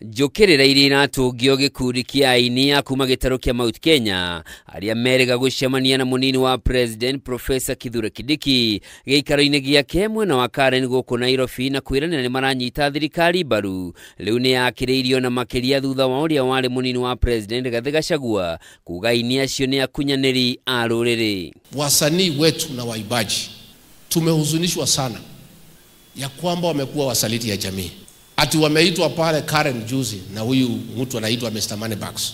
Njũkĩrĩra iria iratũngio gĩkundi kĩa aini a kuma gĩtarũ kĩa Mount Kenya arĩa merĩga gũcemania na mũnini wa President Professor Kithure Kindiki gĩikaro-inĩ gĩake mwena wa Karen gũkũ Nairobi na kwĩranĩra nĩ maranyita thirikari mbaru. Rĩu nĩ yakĩrĩirio na makĩria thutha wa ũrĩa warĩ mũnini wa President Rigathi Gachagua kuuga aini acio nĩ akunyanĩri a rũrĩrĩ. Wasanii wetu na waimbaji tumehuzunishwa sana ya kwamba wamekuwa wasaliti ya jamii. Ati wameitwa pale Karen juzi na huyu mtu anaitwa Mr. Moneybags.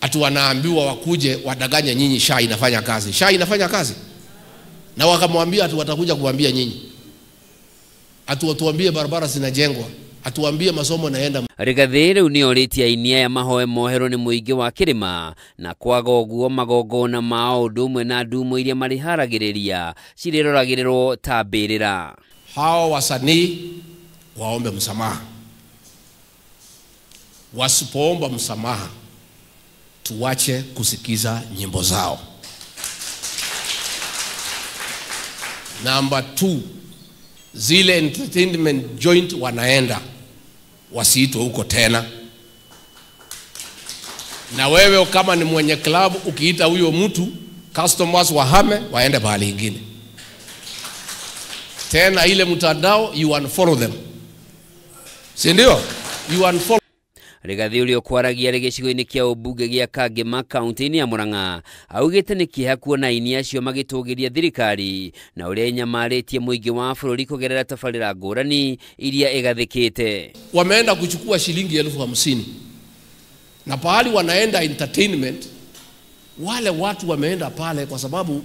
Ati wanaambiwa wakuje wadanganye nyinyi SHA inafanya kazi. SHA inafanya kazi. Na wakamwambia ati watakuja kuambia nyinyi. Ati watuambie barabara zinajengwa. Atuambie masomo naenda. Rigathi rĩu nĩ orĩtie aini ya mahoe mohero nĩ mũingĩ wa kĩrĩma na kwaga ũguo magongona mao ũndũ ũmwe na ndumo iria mariharagĩrĩria cirĩroragĩrĩrwo ta mbĩrĩra. Hao wasanii waombe msamaha. Wasipoomba msamaha tuwache kusikiza nyimbo zao. Number 2, zile entertainment joint wanaenda wasiitwe huko tena. Na wewe kama ni mwenye club ukiita huyo mtu, customers wahame waende pahali ingine. Tena ile mtandao you unfollow them. Si ndio? You unfollow. Rigathi ũrĩa kwaragia gĩcigo-inĩ kĩa ũmbunge gĩa Kangema kaunti-inĩ ya Murang'a augĩte nĩ kĩeha kuona aini acio magĩtũgĩria thirikari na ũrĩa inyamarĩtie mũingĩ wa bũrũri kũgerera tabarĩra ngũrani iria ĩgathĩkĩte. Wameenda kuchukua shilingi 50,000 na pahali wanaenda entertainment, wale watu wameenda pale kwa sababu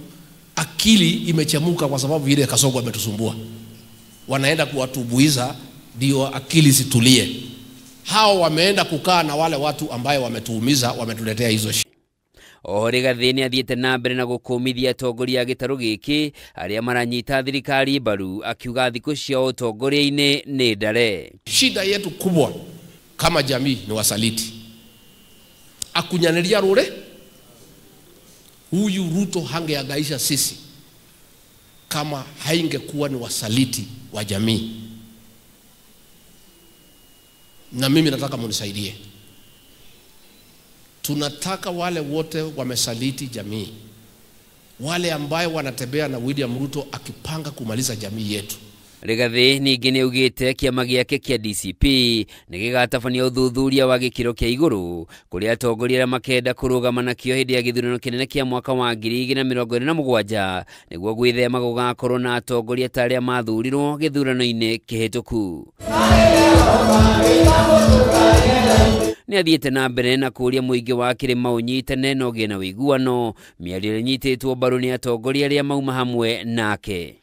akili imechemuka kwa sababu ile Kasongo ametusumbua. Wanaenda kuwatubuiza ndio akili situlie. Hao wameenda kukaa na wale watu ambaye wametuumiza, wametuletea hizo shida. Oho Rigathi nĩ athiĩte na mbere na gũkũmithia atongoria a gĩtarũ gĩkĩ arĩa maranyita thirikari mbaru akiuga thikũ cia ũtongoria-inĩ nĩ ndare. Shida yetu kubwa kama jamii ni wasaliti. Akunyanĩria rũrĩ. Huyu Ruto hangeangaisha sisi kama haingekuwa ni wasaliti wa jamii. Na mimi nataka munisaidie. Tunataka wale wote wamesaliti jamii, wale ambaye wanatembea na William Ruto akipanga kumaliza jamii yetu. Rigathi ningĩ nĩ augĩte kĩama gĩake kĩa DCP nĩ gĩgatabania ũthuthuria wa gĩkĩro kĩa igũrũ kũrĩa atongoria arĩa makenda kũrũgama nakĩo hĩndĩ ya gĩthurano kĩnene kĩa mwaka wa 2027 nĩguo gwĩthema gũgakorwo na atongoria ta arĩa mathurirwo gĩthurano-inĩ kĩhĩtũku. Nĩ athiĩte na mbere na kũria mũingĩ wa kĩrĩma ũnyitane na ũgĩe na ũiguano, mĩario ĩnyitĩtwo mbaru nĩ atongoria arĩa mauma hamwe nake.